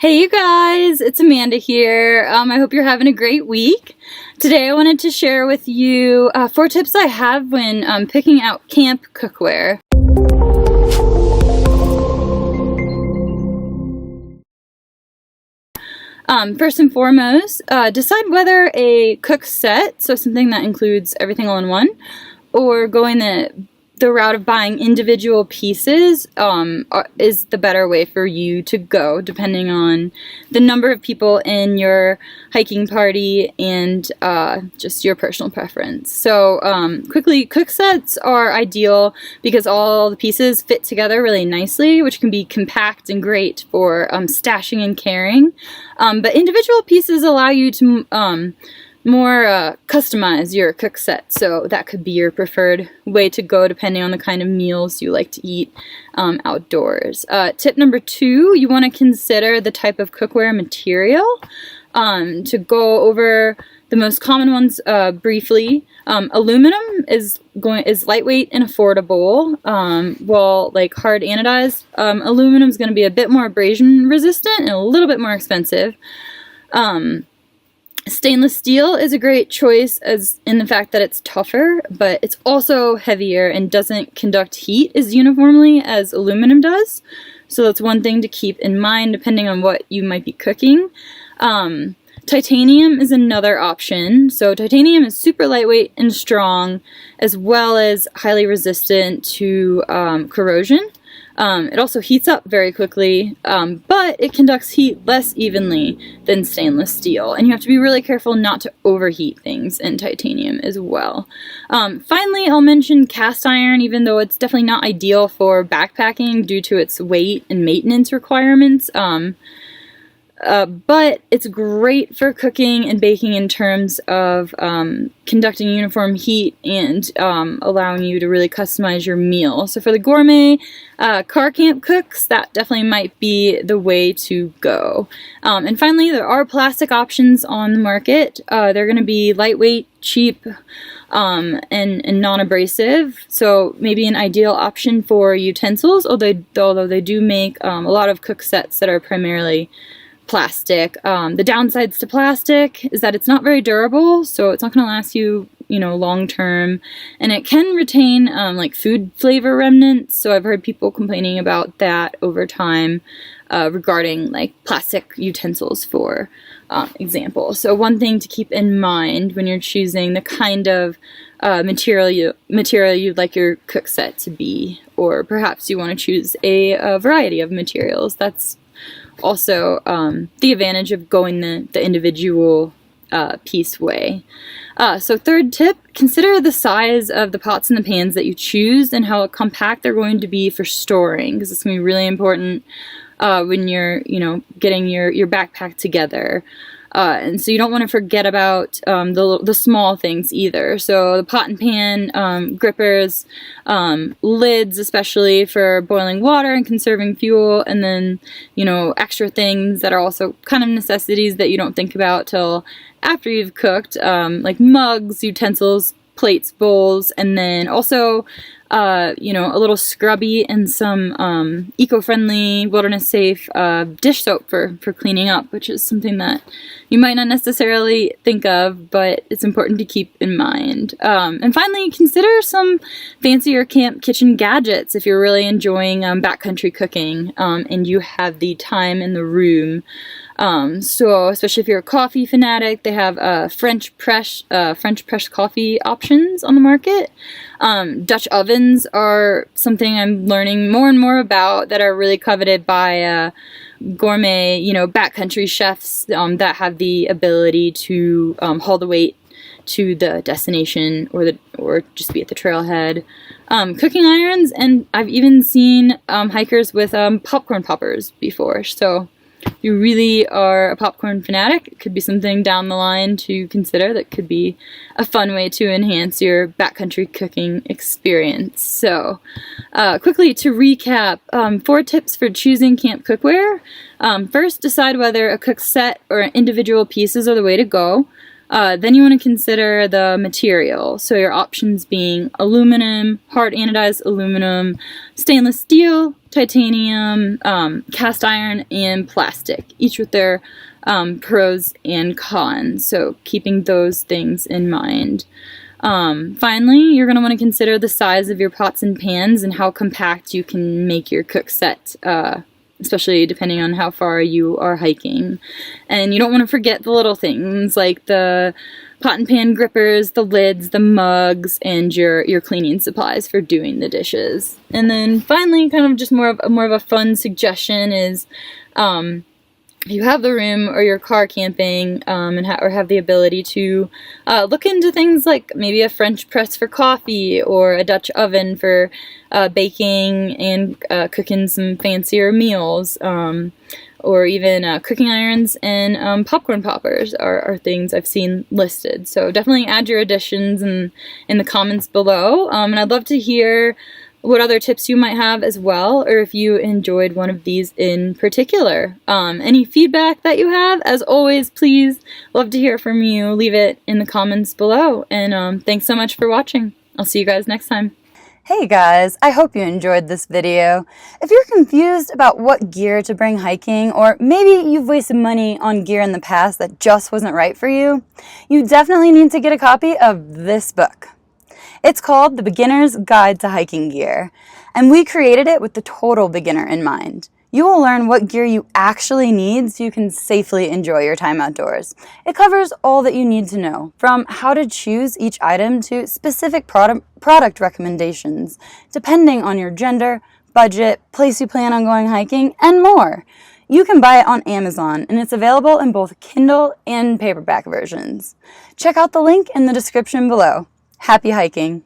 Hey you guys, it's Amanda here. I hope you're having a great week. Today I wanted to share with you 4 tips I have when picking out camp cookware. First and foremost, decide whether a cook set, so something that includes everything all in one, or going the route of buying individual pieces is the better way for you to go, depending on the number of people in your hiking party and just your personal preference. So quickly, cook sets are ideal because all the pieces fit together really nicely, which can be compact and great for stashing and carrying. But individual pieces allow you to more customize your cook set, so that could be your preferred way to go depending on the kind of meals you like to eat outdoors. Tip number 2, you want to consider the type of cookware material. To go over the most common ones briefly, aluminum is lightweight and affordable, while like hard anodized aluminum is going to be a bit more abrasion resistant and a little bit more expensive. Stainless steel is a great choice as in the fact that it's tougher, but it's also heavier and doesn't conduct heat as uniformly as aluminum does. So that's one thing to keep in mind depending on what you might be cooking. Titanium is another option. So titanium is super lightweight and strong, as well as highly resistant to corrosion. It also heats up very quickly, but it conducts heat less evenly than stainless steel, and you have to be really careful not to overheat things in titanium as well. Finally, I'll mention cast iron, even though it's definitely not ideal for backpacking due to its weight and maintenance requirements. But it's great for cooking and baking in terms of conducting uniform heat and allowing you to really customize your meal. So for the gourmet car camp cooks, that definitely might be the way to go. And finally, there are plastic options on the market. They're going to be lightweight, cheap, and non-abrasive, so maybe an ideal option for utensils, although they do make a lot of cook sets that are primarily plastic. The downsides to plastic is that it's not very durable, so it's not going to last you, long term, and it can retain like food flavor remnants. So I've heard people complaining about that over time regarding like plastic utensils, for example. So one thing to keep in mind when you're choosing the kind of material you'd like your cook set to be, or perhaps you want to choose a variety of materials. That's also the advantage of going the individual piece way. So third tip, consider the size of the pots and the pans that you choose and how compact they're going to be for storing, because it's going to be really important when you're getting your backpack together. And so you don't want to forget about the small things either. So the pot and pan grippers, lids, especially for boiling water and conserving fuel, and then extra things that are also kind of necessities that you don't think about till after you've cooked, like mugs, utensils, plates, bowls, and then also a little scrubby and some eco-friendly, wilderness-safe dish soap for cleaning up, which is something that you might not necessarily think of, but it's important to keep in mind. And finally, consider some fancier camp kitchen gadgets if you're really enjoying backcountry cooking and you have the time in the room. So especially if you're a coffee fanatic, they have French press coffee options on the market. Dutch ovens are something I'm learning more and more about that are really coveted by gourmet, backcountry chefs that have the ability to haul the weight to the destination or just be at the trailhead. Cooking irons, and I've even seen hikers with popcorn poppers before. So if you really are a popcorn fanatic, it could be something down the line to consider that could be a fun way to enhance your backcountry cooking experience. So quickly to recap, 4 tips for choosing camp cookware. First, decide whether a cook set or individual pieces are the way to go. Then you want to consider the material, so your options being aluminum, hard anodized aluminum, stainless steel, titanium, cast iron, and plastic, each with their pros and cons, so keeping those things in mind. Finally, you're going to want to consider the size of your pots and pans and how compact you can make your cook set, especially depending on how far you are hiking. And you don't want to forget the little things like the pot and pan grippers, the lids, the mugs, and your cleaning supplies for doing the dishes. And then finally, kind of just more of a fun suggestion is, if you have the room or your car camping, or have the ability to look into things like maybe a French press for coffee or a Dutch oven for baking and cooking some fancier meals, or even cooking irons and popcorn poppers are things I've seen listed. So definitely add your additions in the comments below, and I'd love to hear what other tips you might have as well, or if you enjoyed one of these in particular. Any feedback that you have, as always, please, love to hear from you. Leave it in the comments below, and thanks so much for watching. I'll see you guys next time. Hey guys, I hope you enjoyed this video. If you're confused about what gear to bring hiking, or maybe you've wasted money on gear in the past that just wasn't right for you, you definitely need to get a copy of this book. It's called The Beginner's Guide to Hiking Gear, and we created it with the total beginner in mind. You will learn what gear you actually need so you can safely enjoy your time outdoors. It covers all that you need to know, from how to choose each item to specific product recommendations, depending on your gender, budget, place you plan on going hiking, and more. You can buy it on Amazon, and it's available in both Kindle and paperback versions. Check out the link in the description below. Happy hiking!